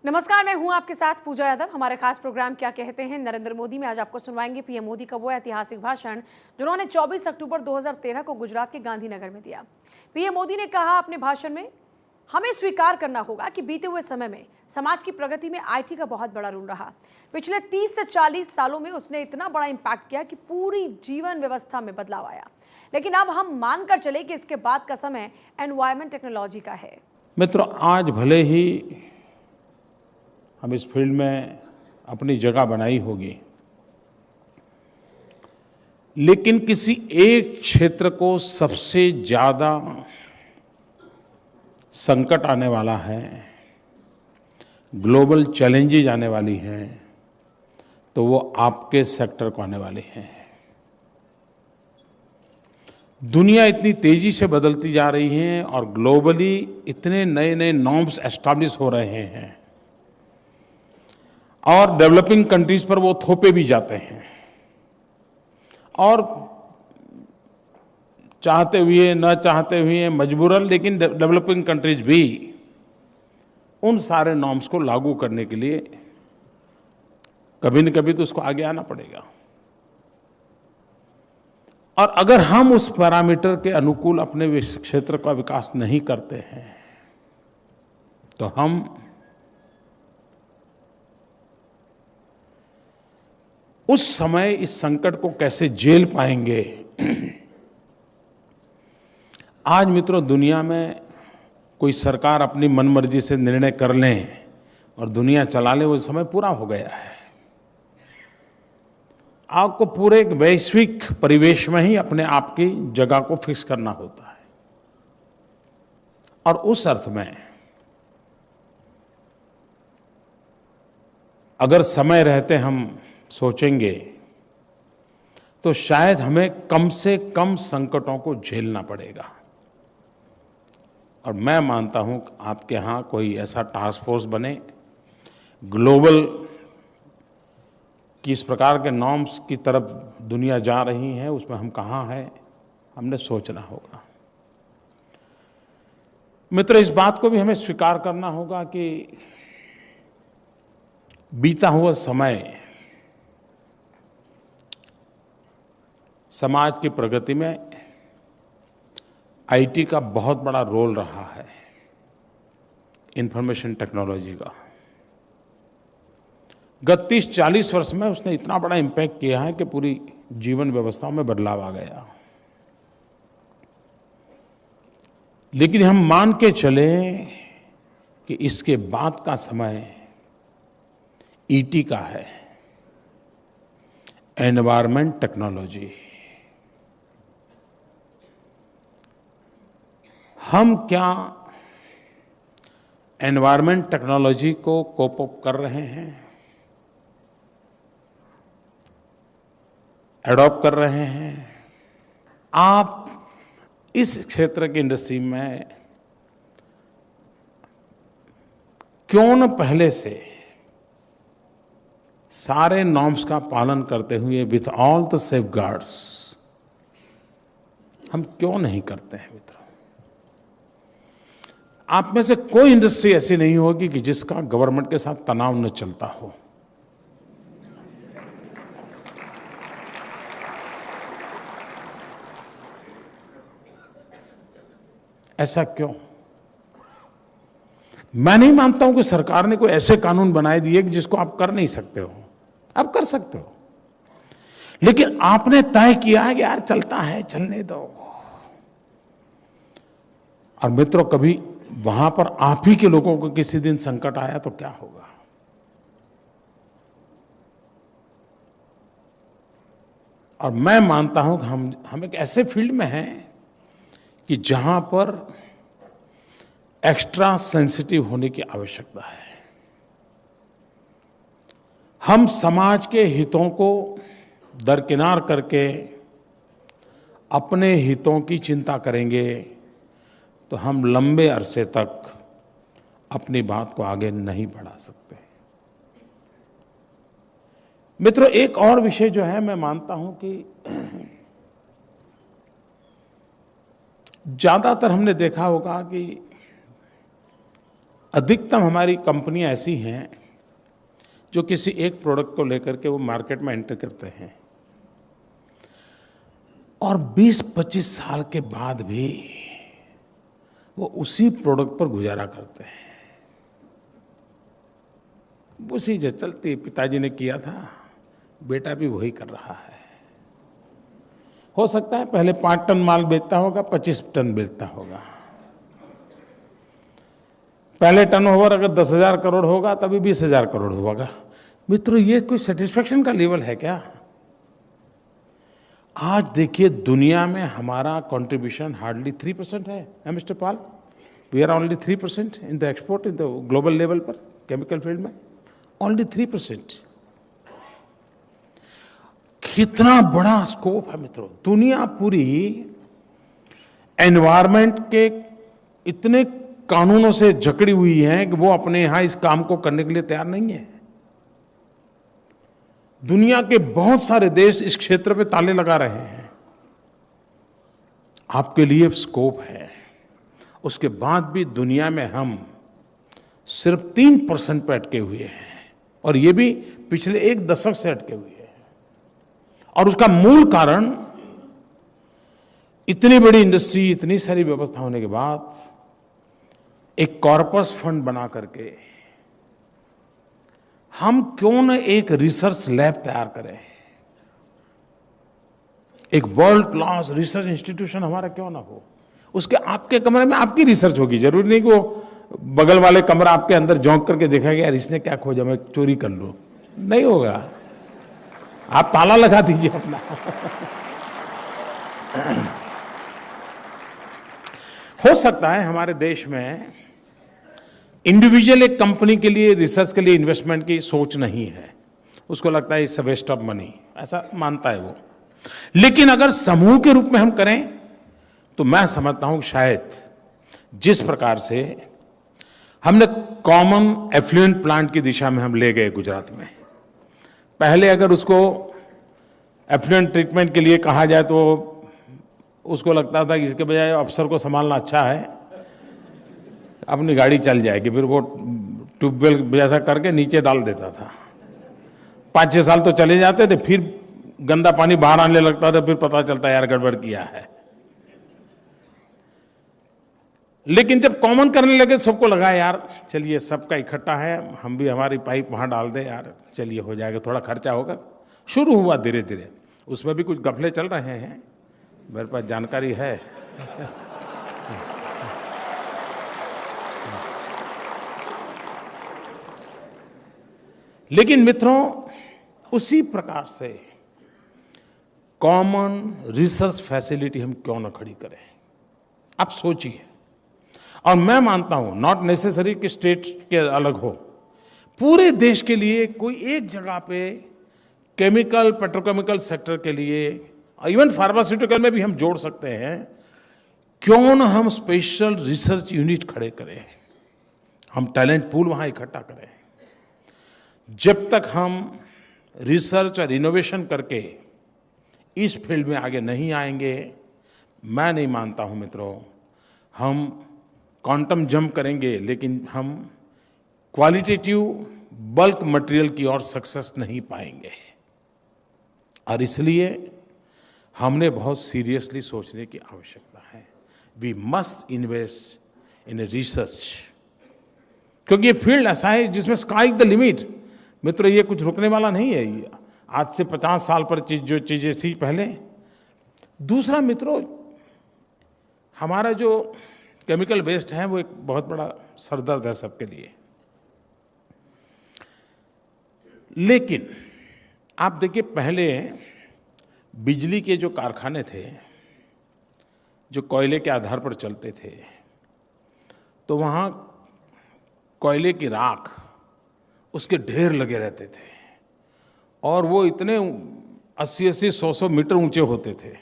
नमस्कार, मैं हूं आपके साथ पूजा यादव। हमारे खास प्रोग्राम क्या कहते हैं नरेंद्र मोदी में आज आपको सुनवाएंगे पीएम मोदी का वो ऐतिहासिक भाषण जिन्होंने 24 अक्टूबर 2013 को गुजरात के गांधीनगर में दिया। पीएम मोदी ने कहा अपने भाषण में, हमें स्वीकार करना होगा कि बीते हुए समय में समाज की प्रगति में आईटी का बहुत बड़ा रोल रहा। पिछले 30 से 40 सालों में उसने इतना बड़ा इम्पैक्ट किया कि पूरी जीवन व्यवस्था में बदलाव आया। लेकिन अब हम मानकर चले कि इसके बाद का समय एनवायरमेंट टेक्नोलॉजी का है। मित्रों, आज भले ही हम इस फील्ड में अपनी जगह बनाई होगी, लेकिन किसी एक क्षेत्र को सबसे ज्यादा संकट आने वाला है, ग्लोबल चैलेंजेस आने वाली हैं, तो वो आपके सेक्टर को आने वाले हैं। दुनिया इतनी तेजी से बदलती जा रही है और ग्लोबली इतने नए नए नॉर्म्स एस्टैब्लिश हो रहे हैं और डेवलपिंग कंट्रीज पर वो थोपे भी जाते हैं और चाहते हुए न चाहते हुए मजबूरन, लेकिन डेवलपिंग कंट्रीज भी उन सारे नॉर्म्स को लागू करने के लिए कभी न कभी तो उसको आगे आना पड़ेगा। और अगर हम उस पैरामीटर के अनुकूल अपने क्षेत्र का विकास नहीं करते हैं तो हम उस समय इस संकट को कैसे झेल पाएंगे। आज मित्रों, दुनिया में कोई सरकार अपनी मनमर्जी से निर्णय कर लें और दुनिया चला ले, वो समय पूरा हो गया है। आपको पूरे एक वैश्विक परिवेश में ही अपने आप की जगह को फिक्स करना होता है। और उस अर्थ में अगर समय रहते हम सोचेंगे तो शायद हमें कम से कम संकटों को झेलना पड़ेगा। और मैं मानता हूं कि आपके यहां कोई ऐसा टास्क फोर्स बने, ग्लोबल किस प्रकार के नॉर्म्स की तरफ दुनिया जा रही है, उसमें हम कहां हैं, हमने सोचना होगा। मित्र, इस बात को भी हमें स्वीकार करना होगा कि बीता हुआ समय समाज की प्रगति में आईटी का बहुत बड़ा रोल रहा है, इंफॉर्मेशन टेक्नोलॉजी का। गत 30-40 वर्ष में उसने इतना बड़ा इम्पैक्ट किया है कि पूरी जीवन व्यवस्था में बदलाव आ गया। लेकिन हम मान के चले कि इसके बाद का समय ईटी का है, एनवायरमेंट टेक्नोलॉजी। हम क्या एनवायरमेंट टेक्नोलॉजी को कोप अप कर रहे हैं, एडॉप्ट कर रहे हैं? आप इस क्षेत्र की इंडस्ट्री में क्यों न पहले से सारे नॉर्म्स का पालन करते हुए विथ ऑल द सेफगार्ड्स हम क्यों नहीं करते हैं? मित्रों, आप में से कोई इंडस्ट्री ऐसी नहीं होगी कि जिसका गवर्नमेंट के साथ तनाव न चलता हो। ऐसा क्यों? मैं नहीं मानता हूं कि सरकार ने कोई ऐसे कानून बनाए दिए कि जिसको आप कर नहीं सकते हो। आप कर सकते हो, लेकिन आपने तय किया है कि यार चलता है, चलने दो। और मित्रों, कभी वहां पर आप ही के लोगों को किसी दिन संकट आया तो क्या होगा? और मैं मानता हूं कि हम एक ऐसे फील्ड में हैं कि जहां पर एक्स्ट्रा सेंसिटिव होने की आवश्यकता है। हम समाज के हितों को दरकिनार करके अपने हितों की चिंता करेंगे तो हम लंबे अरसे तक अपनी बात को आगे नहीं बढ़ा सकते। मित्रों, एक और विषय जो है, मैं मानता हूं कि ज्यादातर हमने देखा होगा कि अधिकतम हमारी कंपनियां ऐसी हैं जो किसी एक प्रोडक्ट को लेकर के वो मार्केट में एंटर करते हैं और 20-25 साल के बाद भी वो उसी प्रोडक्ट पर गुजारा करते हैं। उसी जो चलती पिताजी ने किया था, बेटा भी वही कर रहा है। हो सकता है पहले 5 टन माल बेचता होगा, 25 टन बेचता होगा। पहले टर्नओवर अगर 10,000 करोड़ होगा तभी 20,000 करोड़ होगा। मित्रों, ये कोई सेटिस्फेक्शन का लेवल है क्या? आज देखिए दुनिया में हमारा कंट्रीब्यूशन हार्डली 3% है mister Pal. We are only 3% in the export in the global level पर केमिकल फील्ड में, ओनली 3%। कितना बड़ा स्कोप है मित्रों। दुनिया पूरी एनवायरमेंट के इतने कानूनों से जकड़ी हुई है कि वो अपने यहां इस काम को करने के लिए तैयार नहीं है। दुनिया के बहुत सारे देश इस क्षेत्र पे ताले लगा रहे हैं। आपके लिए स्कोप है, उसके बाद भी दुनिया में हम सिर्फ 3% पे अटके हुए हैं, और ये भी पिछले 1 दशक से अटके हुए हैं। और उसका मूल कारण इतनी बड़ी इंडस्ट्री, इतनी सारी व्यवस्था होने के बाद एक कॉर्पस फंड बना करके हम क्यों न एक रिसर्च लैब तैयार करें, एक वर्ल्ड क्लास रिसर्च इंस्टीट्यूशन हमारा क्यों ना हो। उसके आपके कमरे में आपकी रिसर्च होगी, जरूरी नहीं कि वो बगल वाले कमरा आपके अंदर झोंक करके देखा गया यार इसने क्या खोजा, मैं चोरी कर लूं। नहीं होगा, आप ताला लगा दीजिए अपना। हो सकता है हमारे देश में इंडिविजुअल एक कंपनी के लिए रिसर्च के लिए इन्वेस्टमेंट की सोच नहीं है, उसको लगता है it's a waste of money, ऐसा मानता है वो। लेकिन अगर समूह के रूप में हम करें तो मैं समझता हूं शायद जिस प्रकार से हमने कॉमन एफ्लुएंट प्लांट की दिशा में हम ले गए गुजरात में, पहले अगर उसको एफ्लुएंट ट्रीटमेंट के लिए कहा जाए तो उसको लगता था कि इसके बजाय अफसर को संभालना अच्छा है, अपनी गाड़ी चल जाएगी। फिर वो ट्यूबवेल जैसा करके नीचे डाल देता था। 5-6 साल तो चले जाते थे, फिर गंदा पानी बाहर आने लगता था, फिर पता चलता यार गड़बड़ किया है। लेकिन जब कॉमन करने लगे सबको लगा यार चलिए सबका इकट्ठा है, हम भी हमारी पाइप वहां डाल दें यार, चलिए हो जाएगा, थोड़ा खर्चा होगा। शुरू हुआ धीरे धीरे, उसमें भी कुछ घपले चल रहे हैं, मेरे पास जानकारी है। लेकिन मित्रों, उसी प्रकार से कॉमन रिसर्च फैसिलिटी हम क्यों ना खड़ी करें। आप सोचिए, और मैं मानता हूं नॉट नेसेसरी कि स्टेट के अलग हो, पूरे देश के लिए कोई एक जगह पे केमिकल पेट्रोकेमिकल सेक्टर के लिए, इवन फार्मास्यूटिकल में भी हम जोड़ सकते हैं। क्यों ना हम स्पेशल रिसर्च यूनिट खड़े करें, हम टैलेंट पूल वहां इकट्ठा करें। जब तक हम रिसर्च और इनोवेशन करके इस फील्ड में आगे नहीं आएंगे, मैं नहीं मानता हूं मित्रों हम क्वांटम जंप करेंगे, लेकिन हम क्वालिटेटिव बल्क मटेरियल की ओर सक्सेस नहीं पाएंगे। और इसलिए हमने बहुत सीरियसली सोचने की आवश्यकता है। We must invest in research, क्योंकि ये फील्ड ऐसा है जिसमें स्काई द लिमिट। मित्रों, ये कुछ रुकने वाला नहीं है। आज से 50 साल पर जो चीजें थी पहले। दूसरा मित्रों, हमारा जो केमिकल वेस्ट है वो एक बहुत बड़ा सरदर्द है सबके लिए। लेकिन आप देखिए, पहले बिजली के जो कारखाने थे जो कोयले के आधार पर चलते थे, तो वहाँ कोयले की राख, उसके ढेर लगे रहते थे, और वो इतने 80-80, 100-100 मीटर ऊंचे होते थे,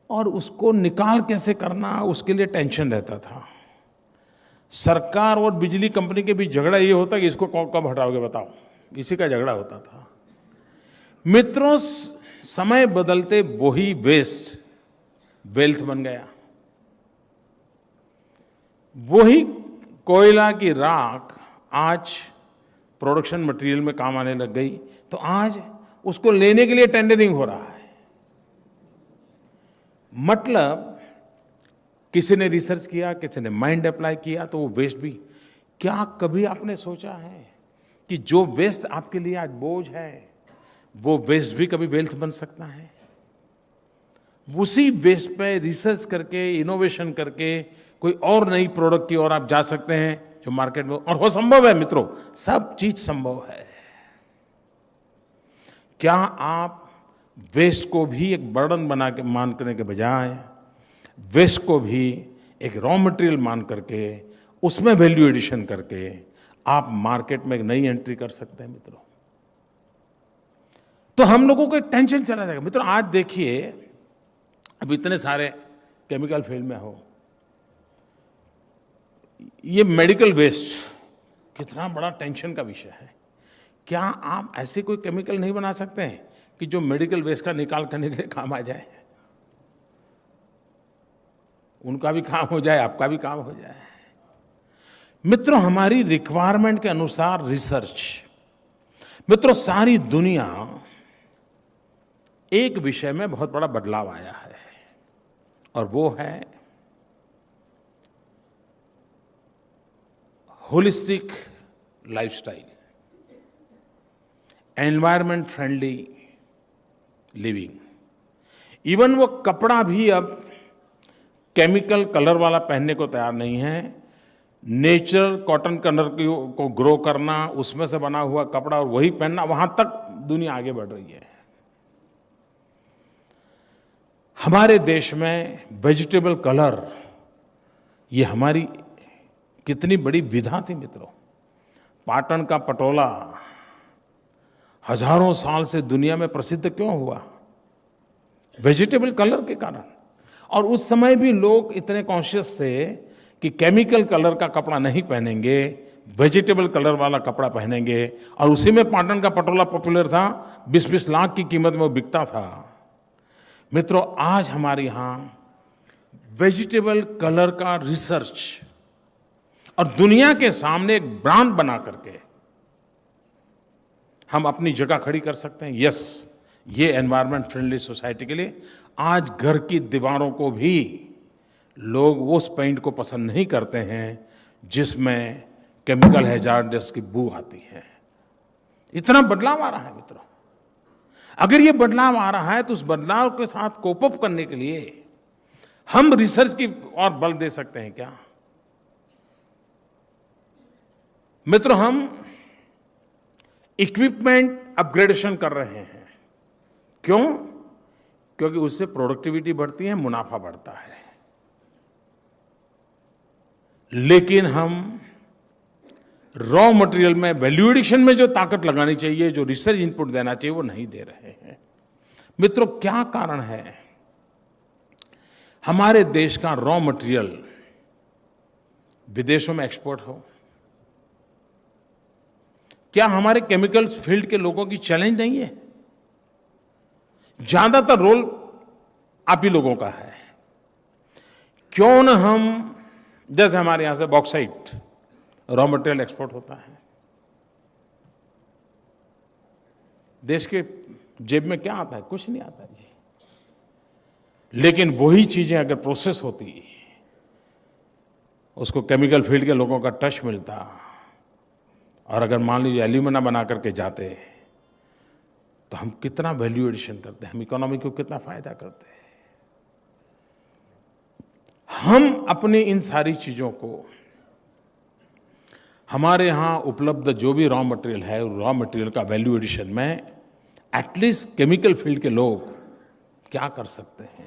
और उसको निकाल कैसे करना उसके लिए टेंशन रहता था। सरकार और बिजली कंपनी के बीच झगड़ा ये होता कि इसको कब हटाओगे बताओ, इसी का झगड़ा होता था। मित्रों, समय बदलते वही वेस्ट वेल्थ बन गया। वही कोयला की राख आज प्रोडक्शन मटेरियल में काम आने लग गई, तो आज उसको लेने के लिए टेंडरिंग हो रहा है। मतलब किसी ने रिसर्च किया, किसी ने माइंड अप्लाई किया, तो वो वेस्ट भी। क्या कभी आपने सोचा है कि जो वेस्ट आपके लिए आज बोझ है, वो वेस्ट भी कभी वेल्थ बन सकता है? उसी वेस्ट पे रिसर्च करके, इनोवेशन करके कोई और नई प्रोडक्ट की ओर आप जा सकते हैं जो मार्केट में, और वो संभव है मित्रों, सब चीज संभव है। क्या आप वेस्ट को भी एक बर्डन बना के मान करने के बजाय वेस्ट को भी एक रॉ मटेरियल मान करके उसमें वैल्यू एडिशन करके आप मार्केट में एक नई एंट्री कर सकते हैं मित्रों, तो हम लोगों को टेंशन चला जाएगा। मित्रों आज देखिए, अब इतने सारे केमिकल फील्ड में हो, ये मेडिकल वेस्ट कितना बड़ा टेंशन का विषय है। क्या आप ऐसे कोई केमिकल नहीं बना सकते हैं कि जो मेडिकल वेस्ट का निकाल करने के लिए काम आ जाए? उनका भी काम हो जाए, आपका भी काम हो जाए। मित्रों हमारी रिक्वायरमेंट के अनुसार रिसर्च, मित्रों सारी दुनिया एक विषय में बहुत बड़ा बदलाव आया है, और वो है holistic lifestyle, environment friendly living. Even वो कपड़ा भी अब केमिकल कलर वाला पहनने को तैयार नहीं है। नेचुरल कॉटन कलर को ग्रो करना, उसमें से बना हुआ कपड़ा और वही पहनना, वहां तक दुनिया आगे बढ़ रही है। हमारे देश में वेजिटेबल कलर, ये हमारी कितनी बड़ी विधा थी मित्रों। पाटन का पटोला हजारों साल से दुनिया में प्रसिद्ध क्यों हुआ? वेजिटेबल कलर के कारण। और उस समय भी लोग इतने कॉन्शियस थे कि केमिकल कलर का कपड़ा नहीं पहनेंगे, वेजिटेबल कलर वाला कपड़ा पहनेंगे, और उसी में पाटन का पटोला पॉपुलर था, 20-20 लाख की कीमत में वो बिकता था। मित्रों आज हमारे यहाँ वेजिटेबल कलर का रिसर्च और दुनिया के सामने एक ब्रांड बना करके हम अपनी जगह खड़ी कर सकते हैं। यस, ये एनवायरनमेंट फ्रेंडली सोसाइटी के लिए आज घर की दीवारों को भी लोग उस पेंट को पसंद नहीं करते हैं जिसमें केमिकल हैजार्डस की बू आती है। इतना बदलाव आ रहा है मित्रों। अगर ये बदलाव आ रहा है तो उस बदलाव के साथ कोप अप करने के लिए हम रिसर्च की ओर बल दे सकते हैं क्या? मित्रों हम इक्विपमेंट अपग्रेडेशन कर रहे हैं। क्यों? क्योंकि उससे प्रोडक्टिविटी बढ़ती है, मुनाफा बढ़ता है। लेकिन हम रॉ मटेरियल में वैल्यू एडिशन में जो ताकत लगानी चाहिए, जो रिसर्च इनपुट देना चाहिए, वो नहीं दे रहे हैं। मित्रों क्या कारण है? हमारे देश का रॉ मटेरियल विदेशों में एक्सपोर्ट हो। क्या हमारे केमिकल फील्ड के लोगों की चैलेंज नहीं है? ज्यादातर रोल आप ही लोगों का है। क्यों न हम, जैसे हमारे यहां से बॉक्साइट रॉ मटेरियल एक्सपोर्ट होता है, देश के जेब में क्या आता है? कुछ नहीं आता जी। लेकिन वही चीजें अगर प्रोसेस होती, उसको केमिकल फील्ड के लोगों का टच मिलता, और अगर मान लीजिए एल्यूमिना बना करके जाते, तो हम कितना वैल्यू एडिशन करते हैं, हम इकोनॉमी को कितना फायदा करते हैं। हम अपनी इन सारी चीजों को, हमारे यहां उपलब्ध जो भी रॉ मटेरियल है, रॉ मटेरियल का वैल्यू एडिशन में एटलीस्ट केमिकल फील्ड के लोग क्या कर सकते हैं?